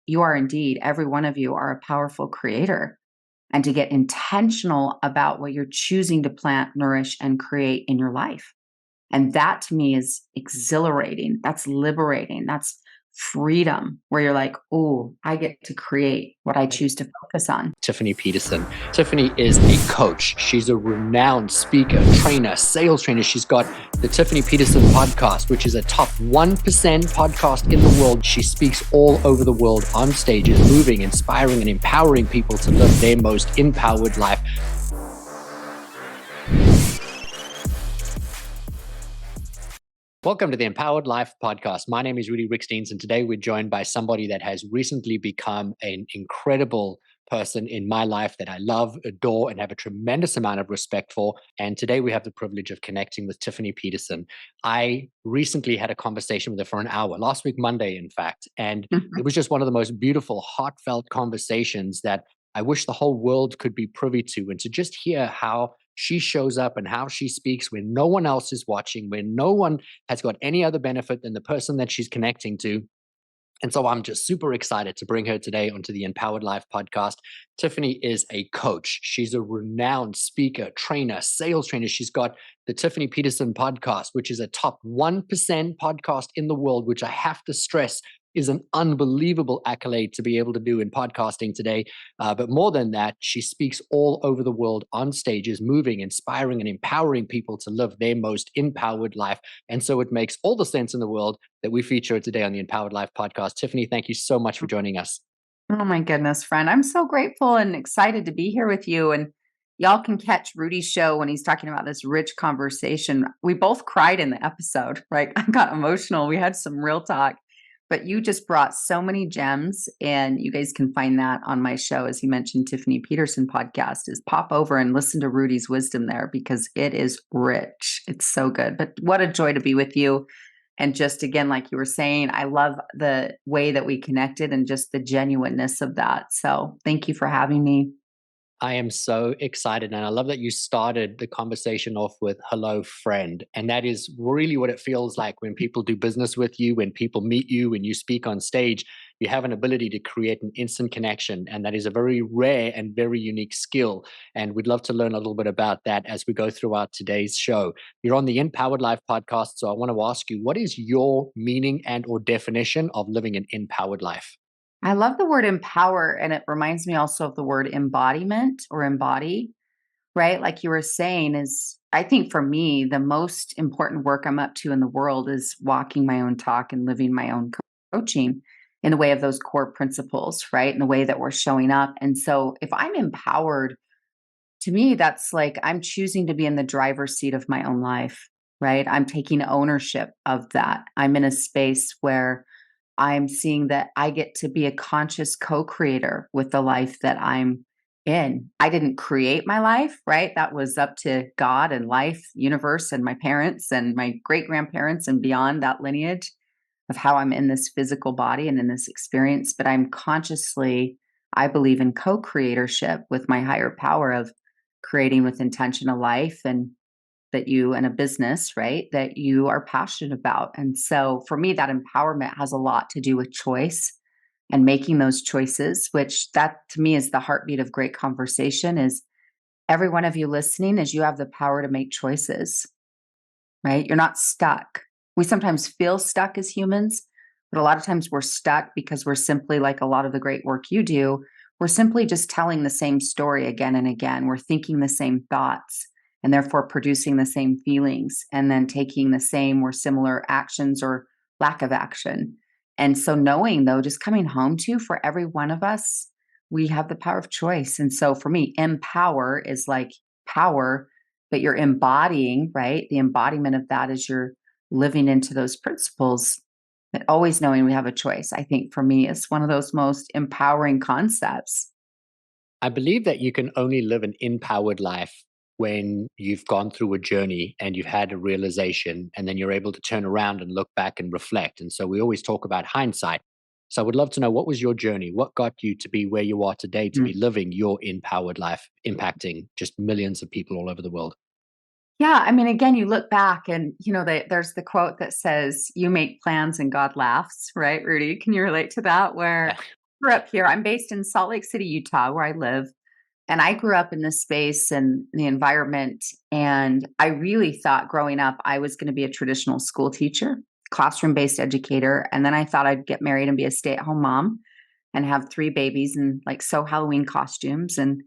you are indeed, every one of you are a powerful creator, and to get intentional about what you're choosing to plant, nourish, and create in your life. And that to me is exhilarating. That's liberating. That's freedom, where you're like, oh, I get to create what I choose to focus on. Tiffany Peterson. Tiffany is a coach. She's a renowned speaker, trainer, sales trainer. She's got the Tiffany Peterson Podcast, which is a top 1% podcast in the world. She speaks all over the world on stages, moving, inspiring, and empowering people to live their most empowered life. Welcome to the Empowered Life Podcast. My name is Rudi, and today we're joined by somebody that has recently become an incredible person in my life that I love, adore, and have a tremendous amount of respect for. And today we have the privilege of connecting with Tiffany Peterson. I recently had a conversation with her for an hour, last week, Monday, in fact. And it was just one of the most beautiful, heartfelt conversations that I wish the whole world could be privy to. And to just hear how she shows up and how she speaks when no one else is watching, when no one has got any other benefit than the person that she's connecting to. And so I'm just super excited to bring her today onto the Empowered Life Podcast. Tiffany is a coach. She's a renowned speaker, trainer, sales trainer. She's got the Tiffany Peterson Podcast, which is a top 1% podcast in the world, which I have to stress is an unbelievable accolade to be able to do in podcasting today. But more than that, she speaks all over the world on stages, moving, inspiring, and empowering people to live their most empowered life. And so it makes all the sense in the world that we feature today on the Empowered Life Podcast. Tiffany, thank you so much for joining us. Oh my goodness, friend. I'm so grateful and excited to be here with you. And y'all can catch Rudi's show when he's talking about this rich conversation. We both cried in the episode, right? I got emotional. We had some real talk. But you just brought so many gems, and you guys can find that on my show, as he mentioned, Tiffany Peterson Podcast. Is pop over and listen to Rudi's wisdom there, because it is rich. It's so good. But what a joy to be with you. And just again, like you were saying, I love the way that we connected and just the genuineness of that. So thank you for having me. I am so excited. And I love that you started the conversation off with hello, friend. And that is really what it feels like when people do business with you, when people meet you, when you speak on stage. You have an ability to create an instant connection. And that is a very rare and very unique skill. And we'd love to learn a little bit about that as we go throughout today's show. You're on the Empowered Life Podcast. So I want to ask you, what is your meaning and or definition of living an empowered life? I love the word empower, and it reminds me also of the word embodiment or embody, right? Like you were saying, is I think for me, the most important work I'm up to in the world is walking my own talk and living my own coaching in the way of those core principles, right? In the way that we're showing up. And so if I'm empowered, to me, that's like I'm choosing to be in the driver's seat of my own life, right? I'm taking ownership of that. I'm in a space where I'm seeing that I get to be a conscious co-creator with the life that I'm in. I didn't create my life, right? That was up to God and life, universe, and my parents and my great grandparents and beyond that lineage of how I'm in this physical body and in this experience. But I'm consciously, I believe in co-creatorship with my higher power of creating with intention a life and that you and a business, right, that you are passionate about. And so for me, that empowerment has a lot to do with choice and making those choices, which that to me is the heartbeat of great conversation. Is every one of you listening, is you have the power to make choices, right? You're not stuck. We sometimes feel stuck as humans, but a lot of times we're stuck because we're simply, like a lot of the great work you do, we're simply just telling the same story again and again. We're thinking the same thoughts and therefore producing the same feelings and then taking the same or similar actions or lack of action. And so knowing, though, just coming home to, for every one of us, we have the power of choice. And so for me, empower is like power, but you're embodying, right? The embodiment of that is you're living into those principles. But always knowing we have a choice, I think for me, is one of those most empowering concepts. I believe that you can only live an empowered life when you've gone through a journey and you've had a realization, and then you're able to turn around and look back and reflect. And so we always talk about hindsight. So I would love to know, what was your journey? What got you to be where you are today, to be living your empowered life, impacting just millions of people all over the world? Yeah, I mean, again, you look back and, there's the quote that says, you make plans and God laughs, right, Rudi? Can you relate to that? Where Yeah. grew up here. I'm based in Salt Lake City, Utah, where I live. And I grew up in this space and the environment. And I really thought growing up, I was going to be a traditional school teacher, classroom based educator. And then I thought I'd get married and be a stay at home mom and have three babies and like sew Halloween costumes and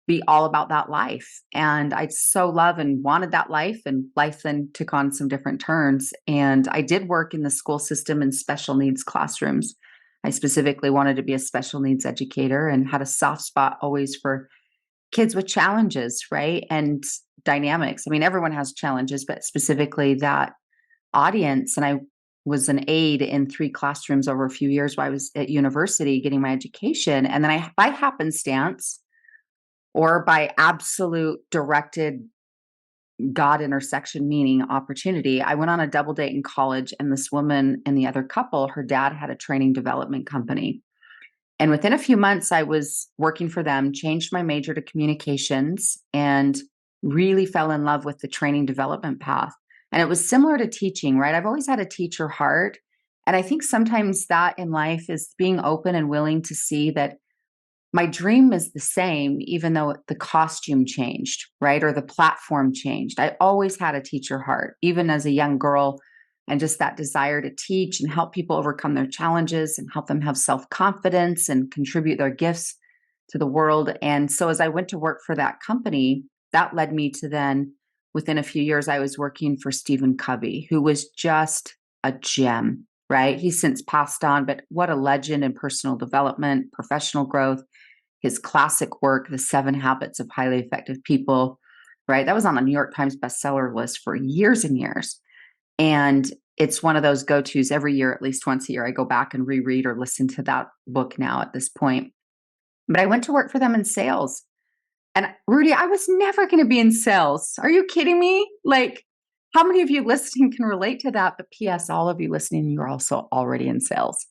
be all about that life. And I so love and wanted that life. And life then took on some different turns. And I did work in the school system in special needs classrooms. I specifically wanted to be a special needs educator and had a soft spot always for kids with challenges, right? And dynamics. I mean, everyone has challenges, but specifically that audience. And I was an aide in three classrooms over a few years while I was at university getting my education. And then by happenstance or by absolute directed God intersection meaning opportunity, I went on a double date in college. And this woman and the other couple, her dad had a training development company. And within a few months, I was working for them, changed my major to communications, and really fell in love with the training development path. And it was similar to teaching, right? I've always had a teacher heart. And I think sometimes that in life is being open and willing to see that my dream is the same, even though the costume changed, right? Or the platform changed. I always had a teacher heart, even as a young girl, and just that desire to teach and help people overcome their challenges and help them have self confidence and contribute their gifts to the world. And so as I went to work for that company, that led me to then, within a few years, I was working for Stephen Covey, who was just a gem, right? He's since passed on, but what a legend in personal development, professional growth. His classic work, The 7 Habits of Highly Effective People, right? That was on the New York Times bestseller list for years and years. And it's one of those go-tos every year, at least once a year. I go back and reread or listen to that book now at this point. But I went to work for them in sales. And Rudi, I was never going to be in sales. Are you kidding me? Like, how many of you listening can relate to that? But P.S., all of you listening, you're also already in sales,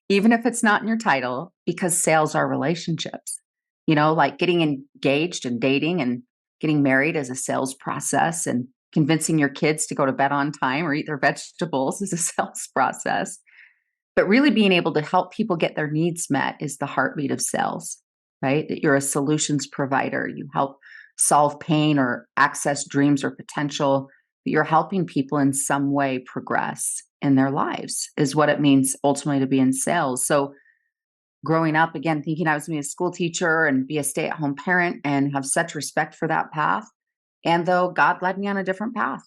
even if it's not in your title, because sales are relationships. You know, like getting engaged and dating and getting married is a sales process, and convincing your kids to go to bed on time or eat their vegetables is a sales process. But really being able to help people get their needs met is the heartbeat of sales, right? That you're a solutions provider. You help solve pain or access dreams or potential. That you're helping people in some way progress in their lives is what it means ultimately to be in sales. So growing up, again, thinking I was going to be a school teacher and be a stay-at-home parent and have such respect for that path. And though God led me on a different path,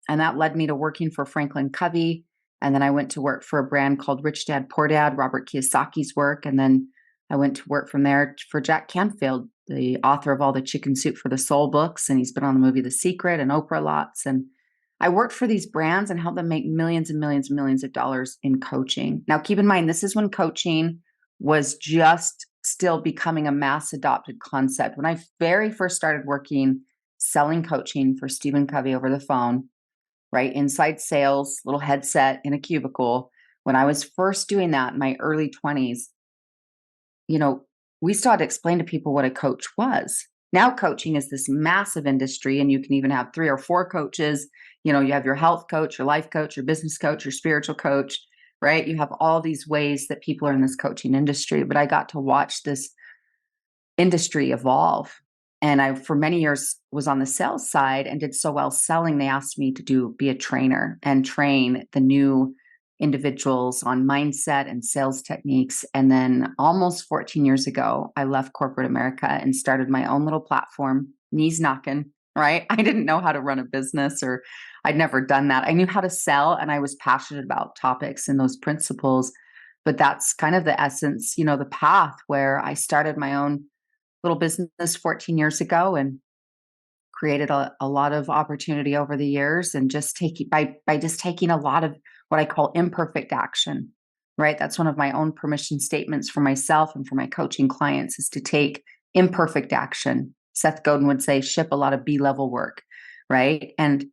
and that led me to working for Franklin Covey. And then I went to work for a brand called Rich Dad Poor Dad, Robert Kiyosaki's work. And then I went to work from there for Jack Canfield, the author of all the Chicken Soup for the Soul books. And he's been on the movie The Secret and Oprah lots. And I worked for these brands and helped them make millions and millions and millions of dollars in coaching. Now, keep in mind, this is when coaching was just still becoming a mass adopted concept. When I very first started working, selling coaching for Stephen Covey over the phone, right? Inside sales, little headset in a cubicle. When I was first doing that in my early 20s, you know, we still had to explain to people what a coach was. Now coaching is this massive industry, and you can even have 3 or 4 coaches. You know, you have your health coach, your life coach, your business coach, your spiritual coach, right? You have all these ways that people are in this coaching industry. But I got to watch this industry evolve. And I, for many years, was on the sales side and did so well selling. They asked me to be a trainer and train the new individuals on mindset and sales techniques. And then almost 14 years ago, I left corporate America and started my own little platform, knees knocking, right? I didn't know how to run a business, or I'd never done that. I knew how to sell, and I was passionate about topics and those principles. But that's kind of the essence, you know, the path where I started my own little business 14 years ago and created a lot of opportunity over the years, and just taking by just taking a lot of what I call imperfect action, right? That's one of my own permission statements for myself and for my coaching clients, is to take imperfect action. Seth Godin would say, ship a lot of B-level work, right? And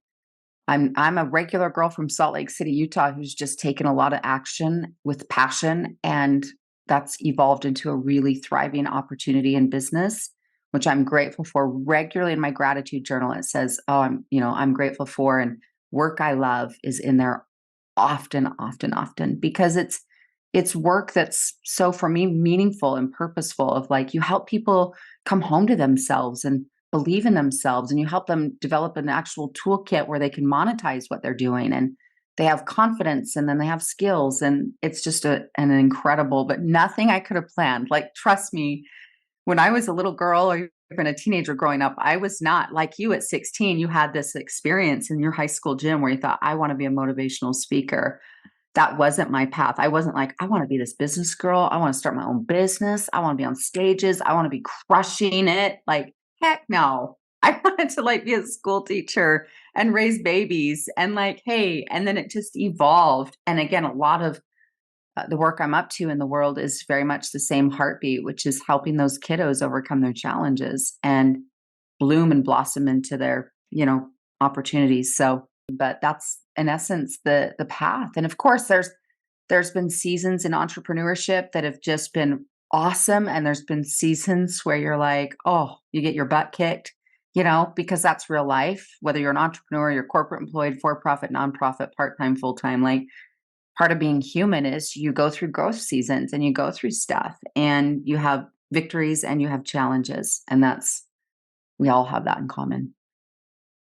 I'm a regular girl from Salt Lake City, Utah, who's just taken a lot of action with passion, and that's evolved into a really thriving opportunity in business, which I'm grateful for. Regularly in my gratitude journal, it says, "Oh, I'm grateful for," and work I love is in there often, often, often, because it's it's work that's so, for me, meaningful and purposeful, of like, you help people come home to themselves and believe in themselves, and you help them develop an actual toolkit where they can monetize what they're doing, and they have confidence, and then they have skills, and it's just an incredible, but nothing I could have planned. Like, trust me, when I was a little girl or even a teenager growing up, I was not like you at 16. You had this experience in your high school gym where you thought, I want to be a motivational speaker. That wasn't my path. I wasn't like, I want to be this business girl. I want to start my own business. I want to be on stages. I want to be crushing it. Like, heck no. I wanted to like be a school teacher and raise babies and like, hey, and then it just evolved. And again, a lot of the work I'm up to in the world is very much the same heartbeat, which is helping those kiddos overcome their challenges and bloom and blossom into their, opportunities. So, but that's in essence the path. And of course, there's been seasons in entrepreneurship that have just been awesome, and there's been seasons where you're like, oh, you get your butt kicked, because that's real life. Whether you're an entrepreneur, you're corporate employed, for profit, nonprofit, part time, full time, like part of being human is you go through growth seasons and you go through stuff and you have victories and you have challenges. And we all have that in common.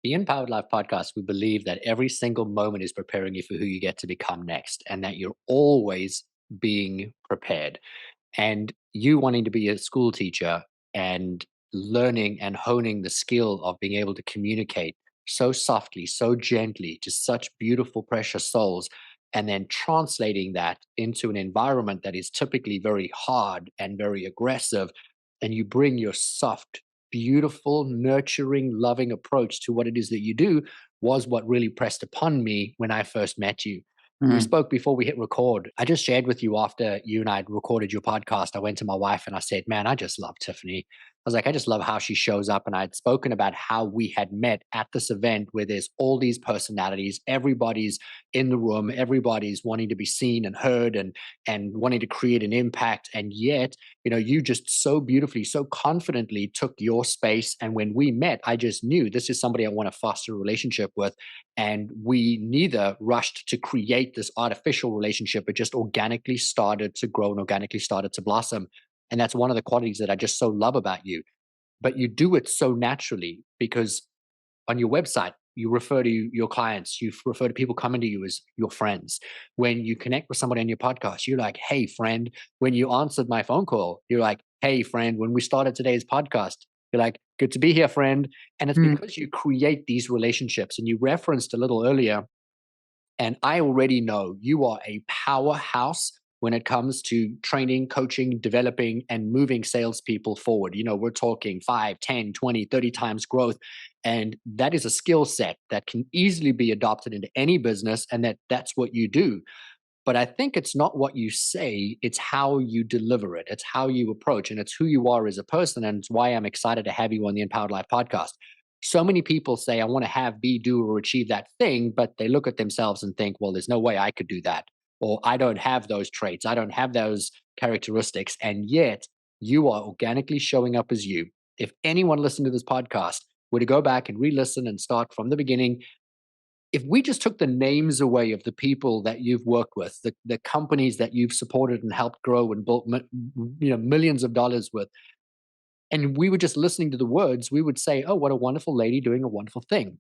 The Empowered Life podcast, we believe that every single moment is preparing you for who you get to become next, and that you're always being prepared. And you wanting to be a school teacher and learning and honing the skill of being able to communicate so softly, so gently to such beautiful, precious souls, and then translating that into an environment that is typically very hard and very aggressive. And you bring your soft, beautiful, nurturing, loving approach to what it is that you do, was what really pressed upon me when I first met you. We Mm. spoke before we hit record. I just shared with you after you and I had recorded your podcast. I went to my wife and I said, man, I just love Tiffany. I was like, I just love how she shows up. And I had spoken about how we had met at this event where there's all these personalities. Everybody's in the room. Everybody's wanting to be seen and heard, and wanting to create an impact. And yet, you just so beautifully, so confidently took your space. And when we met, I just knew this is somebody I want to foster a relationship with. And we neither rushed to create this artificial relationship, but just organically started to grow and organically started to blossom. And that's one of the qualities that I just so love about you. But you do it so naturally because on your website, you refer to your clients, you refer to people coming to you as your friends. When you connect with somebody on your podcast, you're like, hey, friend. When you answered my phone call, you're like, hey, friend. When we started today's podcast, you're like, good to be here, friend. And it's Mm. because you create these relationships. And you referenced a little earlier, and I already know you are a powerhouse when it comes to training, coaching, developing, and moving salespeople forward. We're talking 5, 10, 20, 30 times growth. And that is a skill set that can easily be adopted into any business, and that's what you do. But I think it's not what you say, it's how you deliver it. It's how you approach, and it's who you are as a person. And it's why I'm excited to have you on the Empowered Life podcast. So many people say, I want to have, be, do, or achieve that thing, but they look at themselves and think, well, there's no way I could do that. Or I don't have those traits. I don't have those characteristics. And yet you are organically showing up as you. If anyone listening to this podcast were to go back and re listen and start from the beginning, if we just took the names away of the people that you've worked with, the companies that you've supported and helped grow and built millions of dollars with, and we were just listening to the words, we would say, oh, what a wonderful lady doing a wonderful thing.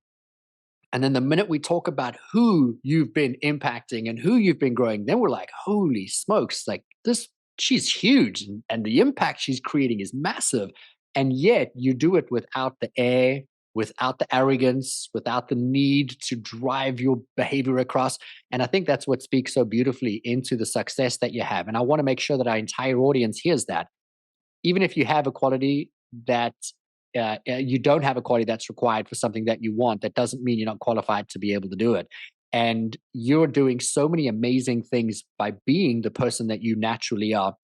And then the minute we talk about who you've been impacting and who you've been growing, then we're like, holy smokes, like this, she's huge. And the impact she's creating is massive. And yet you do it without the air, without the arrogance, without the need to drive your behavior across. And I think that's what speaks so beautifully into the success that you have. And I want to make sure that our entire audience hears that. Even if you have a quality that you don't have a quality that's required for something that you want, that doesn't mean you're not qualified to be able to do it. And you're doing so many amazing things by being the person that you naturally are.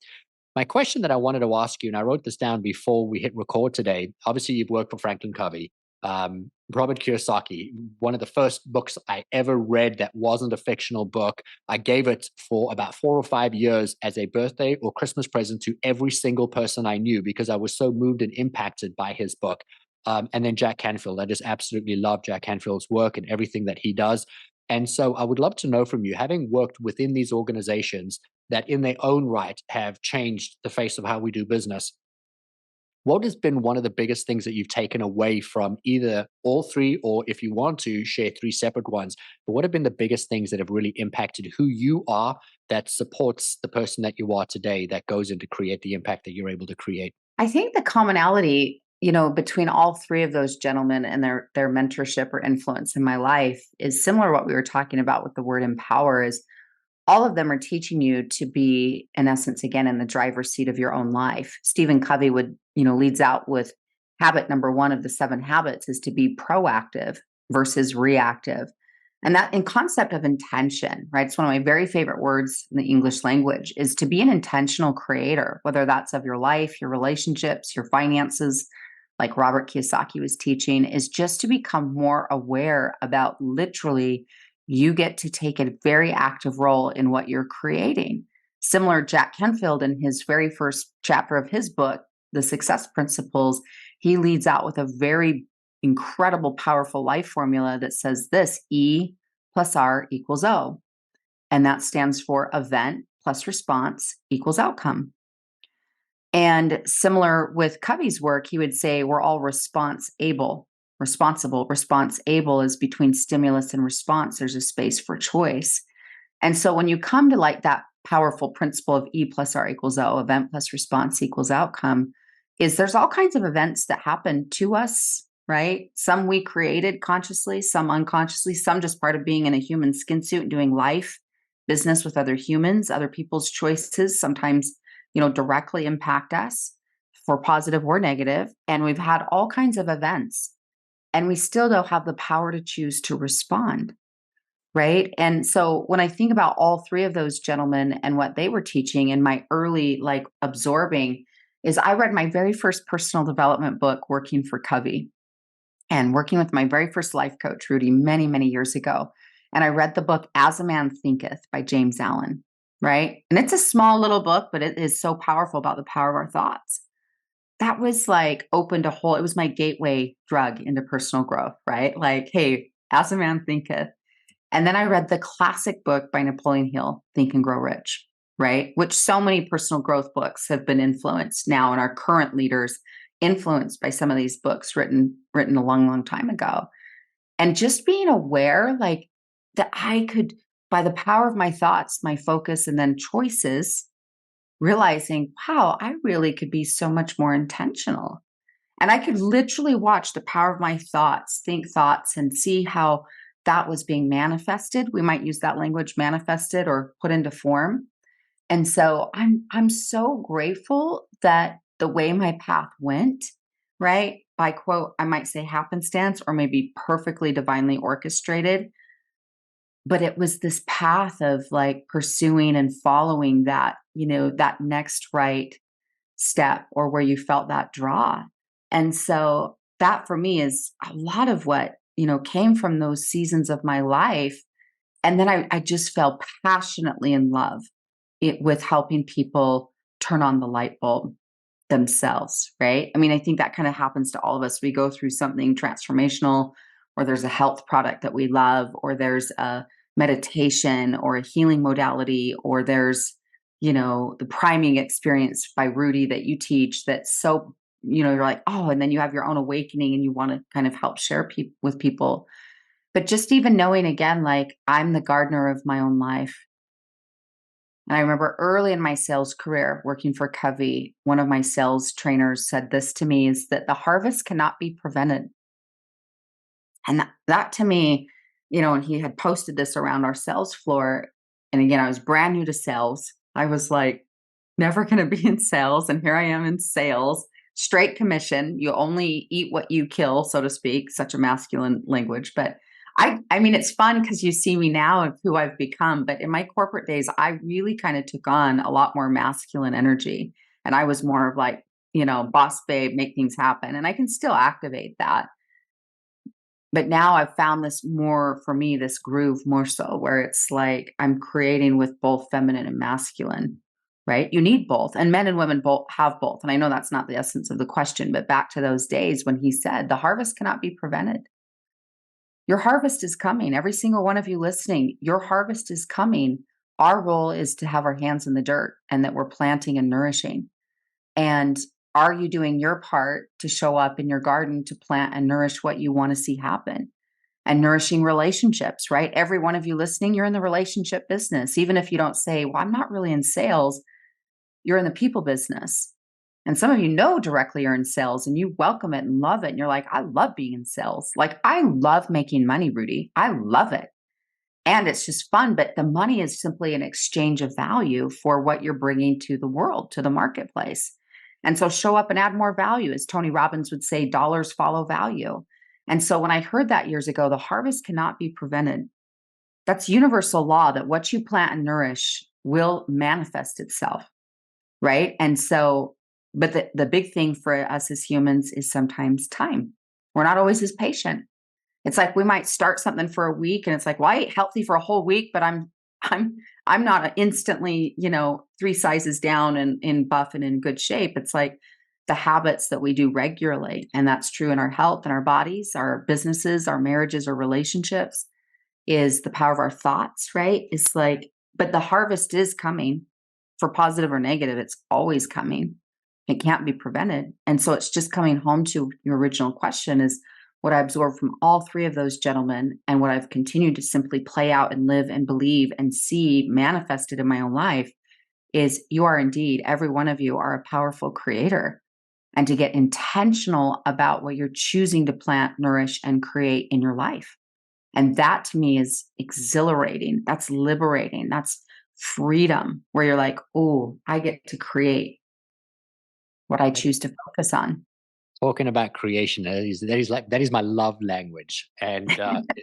My question that I wanted to ask you, and I wrote this down before we hit record today. Obviously, you've worked for Franklin Covey, Robert Kiyosaki. One of the first books I ever read that wasn't a fictional book. I gave it for about 4 or 5 years as a birthday or Christmas present to every single person I knew because I was so moved and impacted by his book. And then Jack Canfield. I just absolutely love Jack Canfield's work and everything that he does. And so I would love to know from you, having worked within these organizations, that in their own right have changed the face of how we do business. What has been one of the biggest things that you've taken away from either all three, or if you want to share three separate ones, but what have been the biggest things that have really impacted who you are, that supports the person that you are today, that goes into create the impact that you're able to create? I think the commonality, between all three of those gentlemen and their mentorship or influence in my life is similar to what we were talking about with the word empower. Is all of them are teaching you to be, in essence, again, in the driver's seat of your own life. Stephen Covey leads out with habit number one of the 7 habits is to be proactive versus reactive. And that in concept of intention, right? It's one of my very favorite words in the English language is to be an intentional creator, whether that's of your life, your relationships, your finances, like Robert Kiyosaki was teaching, is just to become more aware about literally you get to take a very active role in what you're creating. Similar, Jack Canfield, in his very first chapter of his book, The Success Principles, he leads out with a very incredible, powerful life formula that says this: E plus R equals O. And that stands for event plus response equals outcome. And similar with Covey's work, he would say we're all responsible. Response able is between stimulus and response. There's a space for choice. And so when you come to like that powerful principle of E plus R equals O, event plus response equals outcome, is there's all kinds of events that happen to us, right? Some we created consciously, some unconsciously, some just part of being in a human skin suit and doing life, business with other humans, other people's choices, sometimes, directly impact us for positive or negative. And we've had all kinds of events, and we still don't have the power to choose to respond. Right. And so when I think about all three of those gentlemen and what they were teaching in my early absorbing, is I read my very first personal development book, Working for Covey, and working with my very first life coach, Rudi, many, many years ago. And I read the book As a Man Thinketh by James Allen. Right. And it's a small little book, but it is so powerful about the power of our thoughts. That was opened a whole, it was my gateway drug into personal growth. Right. Hey, As a Man Thinketh. And then I read the classic book by Napoleon Hill, Think and Grow Rich, right? Which so many personal growth books have been influenced now, and our current leaders influenced by some of these books written a long, long time ago. And just being aware, that I could, by the power of my thoughts, my focus, and then choices, realizing, wow, I really could be so much more intentional. And I could literally watch the power of my thoughts, think thoughts, and see how that was being manifested. We might use that language, manifested or put into form. And so I'm so grateful that the way my path went, right? By quote, I might say happenstance or maybe perfectly divinely orchestrated. But it was this path of pursuing and following that, that next right step, or where you felt that draw. And so that for me is a lot of what, came from those seasons of my life. And then I just fell passionately in love with helping people turn on the light bulb themselves, right? I mean, I think that kind of happens to all of us. We go through something transformational, or there's a health product that we love, or there's a meditation or a healing modality, or there's, the priming experience by Rudi that you teach that's so, you're like, oh, and then you have your own awakening and you want to kind of help share with people. But just even knowing again, I'm the gardener of my own life. And I remember early in my sales career working for Covey, one of my sales trainers said this to me, is that the harvest cannot be prevented. And that to me, and he had posted this around our sales floor. And again, I was brand new to sales. I was never going to be in sales. And here I am in sales, straight commission. You only eat what you kill, so to speak, such a masculine language. But I mean, it's fun because you see me now of who I've become. But in my corporate days, I really kind of took on a lot more masculine energy. And I was more of boss babe, make things happen. And I can still activate that. But now I've found this more for me, this groove more so where it's I'm creating with both feminine and masculine, right? You need both, and men and women both have both. And I know that's not the essence of the question, but back to those days when he said the harvest cannot be prevented. Your harvest is coming. Every single one of you listening, your harvest is coming. our role is to have our hands in the dirt and that we're planting and nourishing. And are you doing your part to show up in your garden to plant and nourish what you want to see happen? And nourishing relationships, right? Every one of you listening, you're in the relationship business. Even if you don't say, well, I'm not really in sales, you're in the people business. And some of you know directly you're in sales and you welcome it and love it. And you're like, I love being in sales. Like, I love making money, Rudi. I love it. And it's just fun. But the money is simply an exchange of value for what you're bringing to the world, to the marketplace. And so show up and add more value. As Tony Robbins would say, dollars follow value. And so when I heard that years ago, the harvest cannot be prevented. That's universal law that what you plant and nourish will manifest itself. Right. And so, but the big thing for us as humans is sometimes time. We're not always as patient. It's like we might start something for a week and it's like, well, I ate healthy for a whole week, but I'm not instantly, 3 sizes down and in buff and in good shape. It's like the habits that we do regularly. And that's true in our health and our bodies, our businesses, our marriages, our relationships, is the power of our thoughts, right? It's like, but the harvest is coming for positive or negative. It's always coming. It can't be prevented. And so it's just coming home to your original question is what I absorbed from all 3 of those gentlemen and what I've continued to simply play out and live and believe and see manifested in my own life is you are indeed, every one of you are a powerful creator. And to get intentional about what you're choosing to plant, nourish, and create in your life. And that to me is exhilarating. That's liberating. That's freedom, where you're like, oh, I get to create what I choose to focus on. Talking about creation, that is my love language, and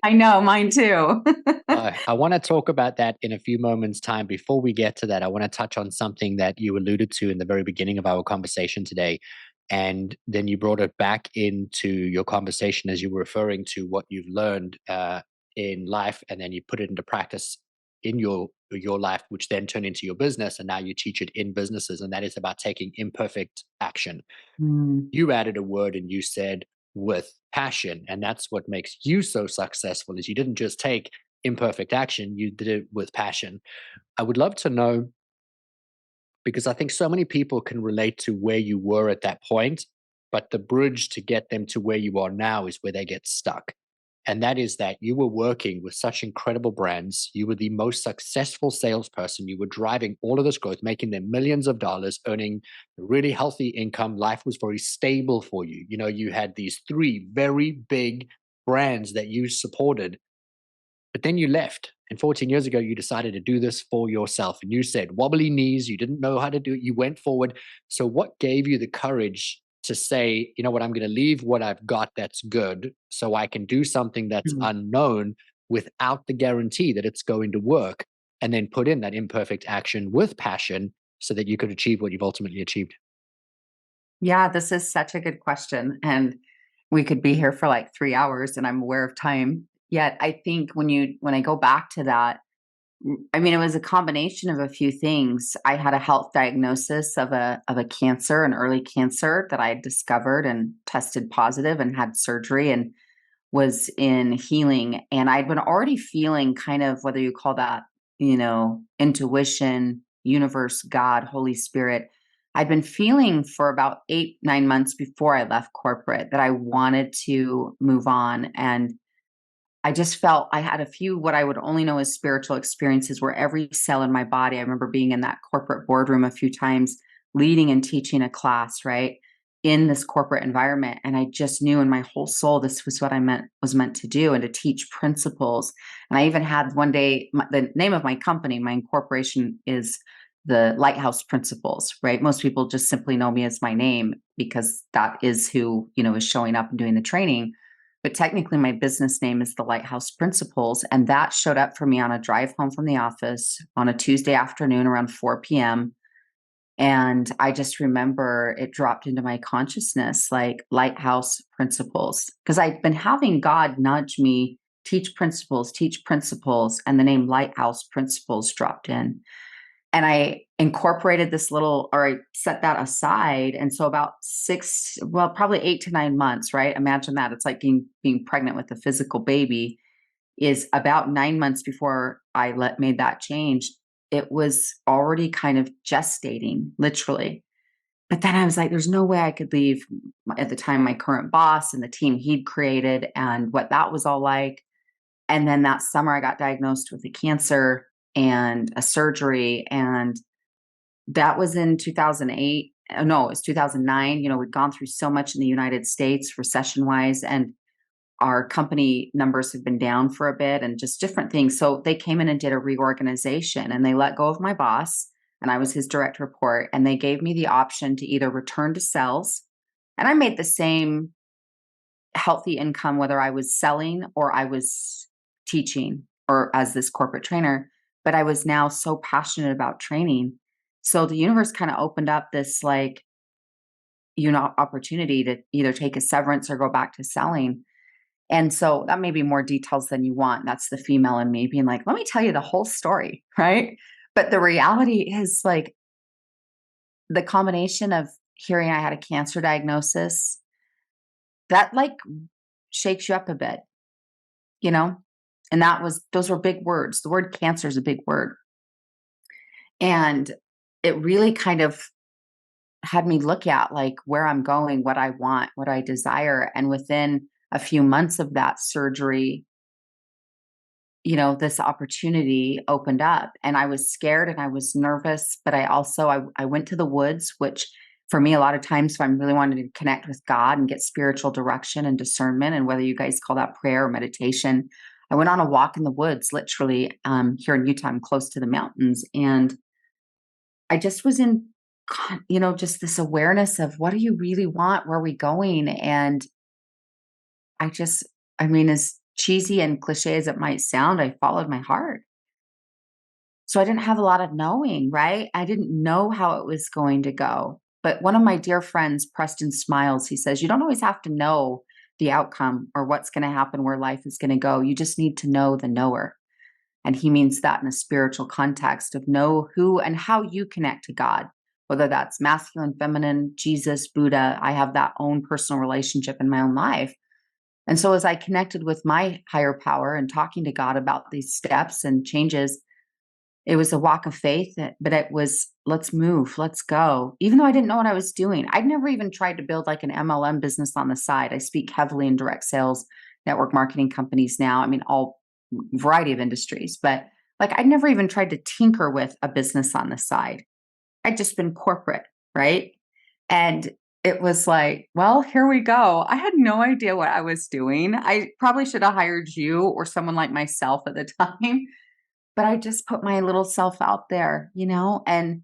I know, mine too. I want to talk about that in a few moments' time. Before we get to that, I want to touch on something that you alluded to in the very beginning of our conversation today. And then you brought it back into your conversation as you were referring to what you've learned in life, and then you put it into practice in your life, which then turned into your business, and now you teach it in businesses, and that is about taking imperfect action. Mm. You added a word and you said with passion, and that's what makes you so successful is you didn't just take imperfect action, you did it with passion. I would love to know, because I think so many people can relate to where you were at that point, but the bridge to get them to where you are now is where they get stuck. And that is that you were working with such incredible brands. You were the most successful salesperson. You were driving all of this growth, making them millions of dollars, earning a really healthy income. Life was very stable for you. You know, you had these 3 very big brands that you supported, but then you left. And 14 years ago, you decided to do this for yourself. And you said, wobbly knees, you didn't know how to do it. You went forward. So, what gave you the courage to say, you know what, I'm going to leave what I've got that's good so I can do something that's Mm. unknown without the guarantee that it's going to work? And then put in that imperfect action with passion so that you could achieve what you've ultimately achieved. Yeah, this is such a good question. And we could be here for like 3 hours and I'm aware of time. Yet I think when I go back to that, I mean, it was a combination of a few things. I had a health diagnosis of a cancer, an early cancer that I had discovered and tested positive and had surgery and was in healing. And I'd been already feeling kind of whether you call that, intuition, universe, God, Holy Spirit. I'd been feeling for about 8, 9 months before I left corporate that I wanted to move on. And I just felt I had a few what I would only know as spiritual experiences where every cell in my body, I remember being in that corporate boardroom a few times, leading and teaching a class, right? In this corporate environment. And I just knew in my whole soul this was what I was meant to do and to teach principles. And I even had one day, the name of my company, my incorporation is the Lighthouse Principles, right? Most people just simply know me as my name because that is who, is showing up and doing the training. But technically, my business name is the Lighthouse Principles. And that showed up for me on a drive home from the office on a Tuesday afternoon around 4 p.m. And I just remember it dropped into my consciousness like Lighthouse Principles, because I'd been having God nudge me, teach principles. And the name Lighthouse Principles dropped in. And I incorporated or I set that aside. And so about probably 8 to 9 months, right? Imagine that. It's like being pregnant with a physical baby is about 9 months before I made that change. it was already kind of gestating, literally. But then I was like, there's no way I could leave at the time my current boss and the team he'd created and what that was all like. And then that summer, I got diagnosed with a cancer and a surgery. And that was in 2008. No, it was 2009. We'd gone through so much in the United States, recession wise, and our company numbers have been down for a bit and just different things. So they came in and did a reorganization and they let go of my boss and I was his direct report. And they gave me the option to either return to sales. And I made the same healthy income, whether I was selling or I was teaching or as this corporate trainer. But I was now so passionate about training. So the universe kind of opened up this opportunity to either take a severance or go back to selling. And so that may be more details than you want. That's the female in me being like, let me tell you the whole story, right? But the reality is like the combination of hearing I had a cancer diagnosis, that like shakes you up a bit, you know? And those were big words. The word cancer is a big word. And it really kind of had me look at like where I'm going, what I want, what I desire. And within a few months of that surgery, this opportunity opened up and I was scared and I was nervous, but I went to the woods, which for me, a lot of times, if I'm really wanting to connect with God and get spiritual direction and discernment, and whether you guys call that prayer or meditation, I went on a walk in the woods, literally here in Utah. I'm close to the mountains. And I just was in, just this awareness of what do you really want? Where are we going? And I just, as cheesy and cliche as it might sound, I followed my heart. So I didn't have a lot of knowing, right? I didn't know how it was going to go. But one of my dear friends, Preston Smiles, he says, you don't always have to know the outcome or what's going to happen, where life is going to go. You just need to know the knower. And he means that in a spiritual context of know who and how you connect to God, whether that's masculine, feminine, Jesus, Buddha. I have that own personal relationship in my own life. And so as I connected with my higher power and talking to God about these steps and changes, it was a walk of faith, but it was, let's move, let's go. Even though I didn't know what I was doing, I'd never even tried to build like an MLM business on the side. I speak heavily in direct sales, network marketing companies now. All variety of industries, but like I'd never even tried to tinker with a business on the side. I'd just been corporate, right? And it was like, well, here we go. I had no idea what I was doing. I probably should have hired you or someone like myself at the time, but I just put my little self out there, and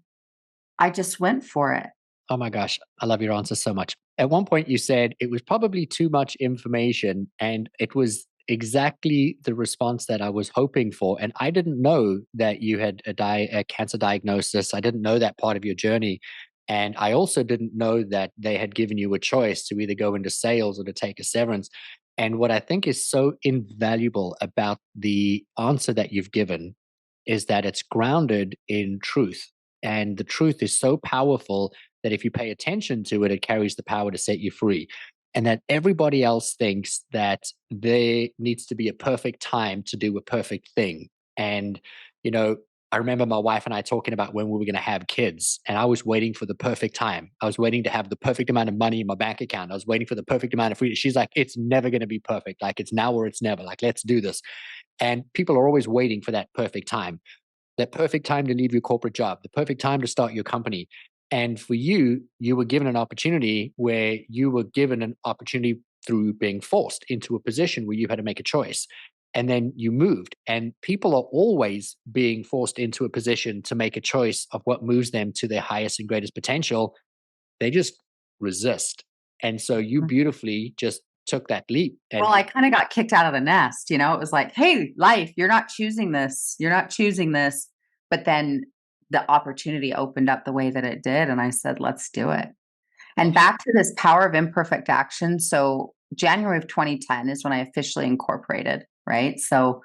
I just went for it. Oh my gosh, I love your answer so much. At one point, you said it was probably too much information, and it was exactly the response that I was hoping for. And I didn't know that you had a cancer diagnosis. I didn't know that part of your journey. And I also didn't know that they had given you a choice to either go into sales or to take a severance. And what I think is so invaluable about the answer that you've given is that it's grounded in truth. And the truth is so powerful that if you pay attention to it, it carries the power to set you free. And that everybody else thinks that there needs to be a perfect time to do a perfect thing. And, you know, I remember my wife and I talking about when we were going to have kids, and I was waiting for the perfect time. I was waiting to have the perfect amount of money in my bank account. I was waiting for the perfect amount of freedom. She's like, it's never going to be perfect. Like, it's now or it's never. Like, let's do this. And people are always waiting for that perfect time to leave your corporate job, the perfect time to start your company. And for you, you were given an opportunity where you were given an opportunity through being forced into a position where you had to make a choice. And then you moved. And people are always being forced into a position to make a choice of what moves them to their highest and greatest potential. They just resist. And so you beautifully just took that leap. And Well, I kind of got kicked out of the nest, It was like, hey, life, you're not choosing this. You're not choosing this. But then the opportunity opened up the way that it did. And I said, let's do it. And back to this power of imperfect action. So January of 2010 is when I officially incorporated, right? So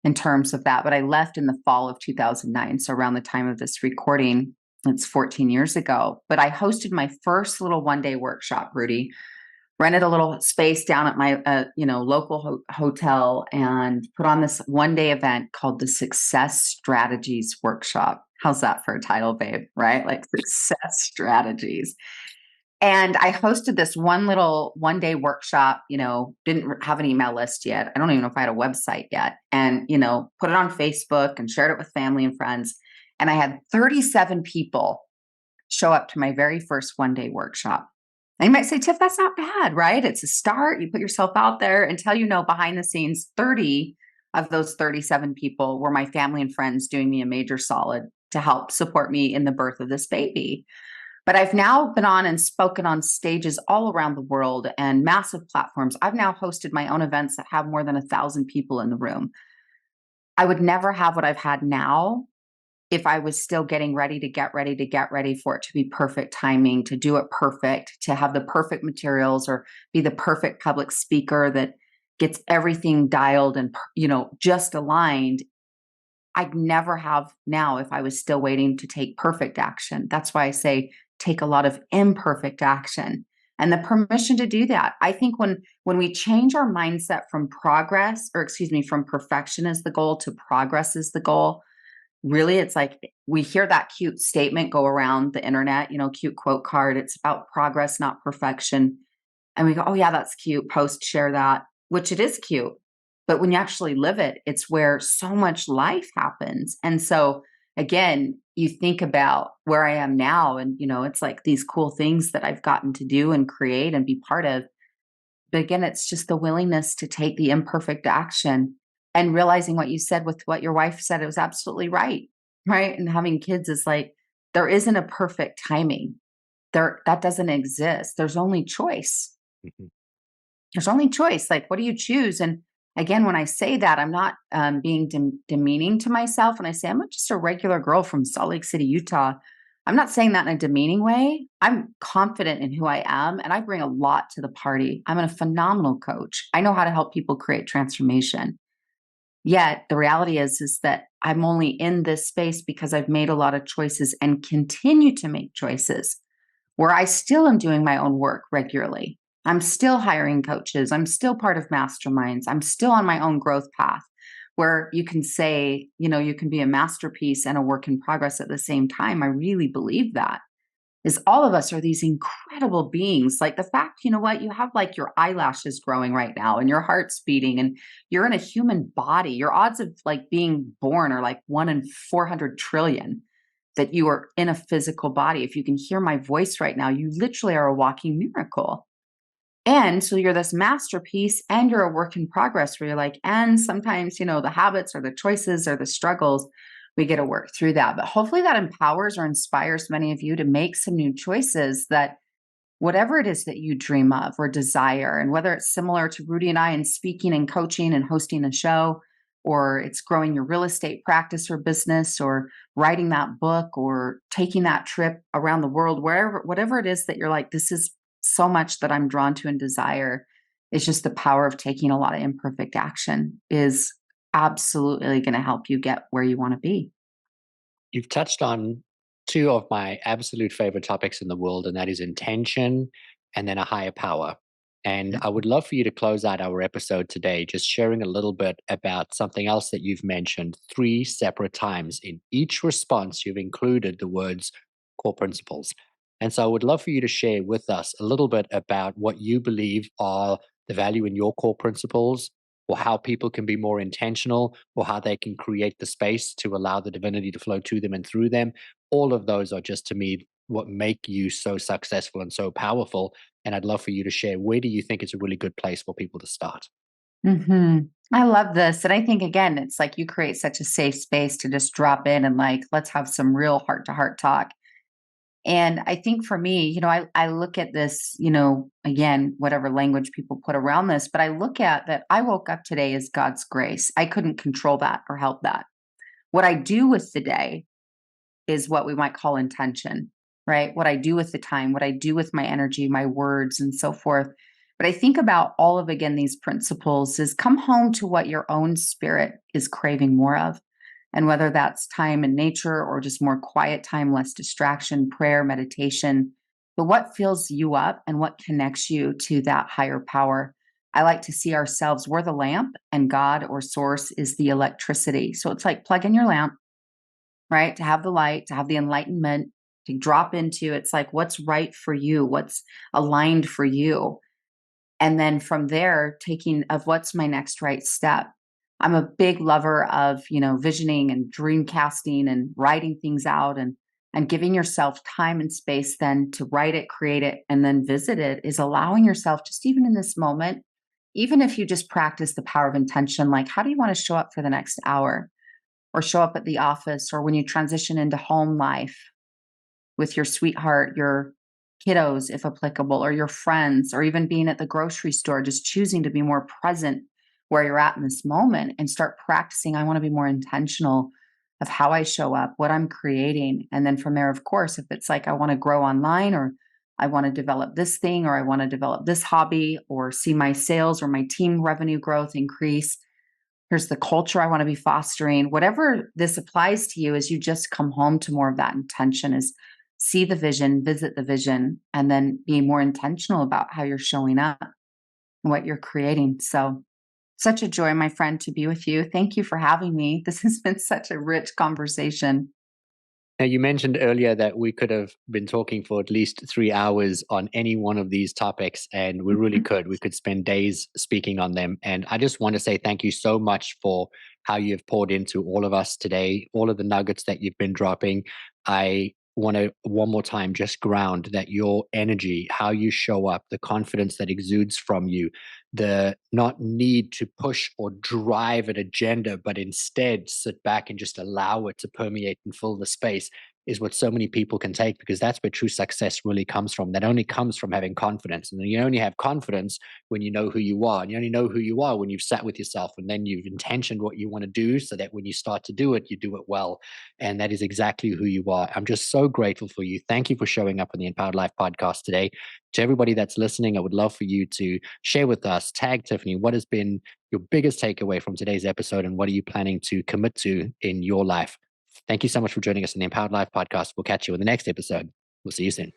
in terms of that, but I left in the fall of 2009. So around the time of this recording, it's 14 years ago. But I hosted my first little one-day workshop, Rudi, rented a little space down at my, local hotel and put on this 1-day event called the Success Strategies Workshop. How's that for a title, babe? Right? Like Success Strategies. And I hosted this 1-day workshop, didn't have an email list yet. I don't even know if I had a website yet. And, put it on Facebook and shared it with family and friends. And I had 37 people show up to my very first 1-day workshop. And you might say, Tiff, that's not bad, right? It's a start. You put yourself out there until behind the scenes, 30 of those 37 people were my family and friends doing me a major solid to help support me in the birth of this baby. But I've now been on and spoken on stages all around the world and massive platforms. I've now hosted my own events that have more than 1,000 people in the room. I would never have what I've had now if I was still getting ready to get ready for it to be perfect timing, to do it perfect, to have the perfect materials or be the perfect public speaker that gets everything dialed and, just aligned. I'd never have now if I was still waiting to take perfect action. That's why I say take a lot of imperfect action and the permission to do that. I think when we change our mindset from from perfection is the goal to progress is the goal. Really, it's like we hear that cute statement go around the internet, cute quote card. It's about progress, not perfection. And we go, oh, yeah, that's cute. Post, share that, which it is cute. But when you actually live it, it's where so much life happens. And so, again, you think about where I am now, and, it's like these cool things that I've gotten to do and create and be part of. But again, it's just the willingness to take the imperfect action and realizing what you said with what your wife said, it was absolutely right. Right. And having kids is like, there isn't a perfect timing. That doesn't exist. There's only choice. Mhm. There's only choice. Like, what do you choose? And again, when I say that, I'm not being demeaning to myself. When I say I'm just a regular girl from Salt Lake City, Utah, I'm not saying that in a demeaning way. I'm confident in who I am, and I bring a lot to the party. I'm a phenomenal coach. I know how to help people create transformation. Yet the reality is that I'm only in this space because I've made a lot of choices and continue to make choices where I still am doing my own work regularly. I'm still hiring coaches. I'm still part of masterminds. I'm still on my own growth path where you can say, you can be a masterpiece and a work in progress at the same time. I really believe that is all of us are these incredible beings. Like the fact, you have like your eyelashes growing right now and your heart's beating and you're in a human body. Your odds of like being born are like 1 in 400 trillion that you are in a physical body. If you can hear my voice right now, you literally are a walking miracle. And so you're this masterpiece and you're a work in progress where you're like, and sometimes, the habits or the choices or the struggles, we get to work through that. But hopefully that empowers or inspires many of you to make some new choices that whatever it is that you dream of or desire, and whether it's similar to Rudi and I in speaking and coaching and hosting a show, or it's growing your real estate practice or business, or writing that book, or taking that trip around the world, whatever it is that you're like, this is so much that I'm drawn to and desire, it's just the power of taking a lot of imperfect action is absolutely going to help you get where you want to be. You've touched on two of my absolute favorite topics in the world, and that is intention and then a higher power. And I would love for you to close out our episode today, just sharing a little bit about something else that you've mentioned 3 separate times. In each response, you've included the words core principles. And so I would love for you to share with us a little bit about what you believe are the value in your core principles, or how people can be more intentional, or how they can create the space to allow the divinity to flow to them and through them. All of those are just to me what make you so successful and so powerful. And I'd love for you to share, where do you think is a really good place for people to start? hmm I love this. And I think, again, it's like you create such a safe space to just drop in and like, let's have some real heart to heart talk. And I think for me, I look at this, again, whatever language people put around this, but I look at that I woke up today as God's grace. I couldn't control that or help that. What I do with the day is what we might call intention, right? What I do with the time, what I do with my energy, my words, and so forth. But I think about all of, again, these principles is come home to what your own spirit is craving more of. And whether that's time in nature or just more quiet time, less distraction, prayer, meditation, but what fills you up and what connects you to that higher power. I like to see ourselves, we're the lamp, and God or source is the electricity. So it's like plug in your lamp, right? To have the light, to have the enlightenment, to drop into it's like what's right for you, what's aligned for you. And then from there, taking of what's my next right step. I'm a big lover of, visioning and dream casting and writing things out and giving yourself time and space then to write it, create it, and then visit it is allowing yourself just even in this moment, even if you just practice the power of intention, like how do you want to show up for the next hour or show up at the office or when you transition into home life with your sweetheart, your kiddos, if applicable, or your friends, or even being at the grocery store, just choosing to be more present where you're at in this moment and start practicing. I want to be more intentional of how I show up, what I'm creating. And then from there, of course, if it's like I want to grow online or I want to develop this thing or I want to develop this hobby or see my sales or my team revenue growth increase, here's the culture I want to be fostering. Whatever this applies to you as you just come home to more of that intention is see the vision, visit the vision, and then be more intentional about how you're showing up and what you're creating. So such a joy, my friend, to be with you. Thank you for having me. This has been such a rich conversation. Now, you mentioned earlier that we could have been talking for at least 3 hours on any one of these topics, and we really could. We could spend days speaking on them. And I just want to say thank you so much for how you've poured into all of us today, all of the nuggets that you've been dropping. I want to one more time just ground that your energy, how you show up, the confidence that exudes from you, the not need to push or drive an agenda, but instead sit back and just allow it to permeate and fill the space is what so many people can take, because that's where true success really comes from. That only comes from having confidence. And you only have confidence when you know who you are. And you only know who you are when you've sat with yourself and then you've intentioned what you want to do so that when you start to do it, you do it well. And that is exactly who you are. I'm just so grateful for you. Thank you for showing up on the Empowered Life podcast today. To everybody that's listening, I would love for you to share with us, tag Tiffany, what has been your biggest takeaway from today's episode and what are you planning to commit to in your life? Thank you so much for joining us on the Empowered Life podcast. We'll catch you in the next episode. We'll see you soon.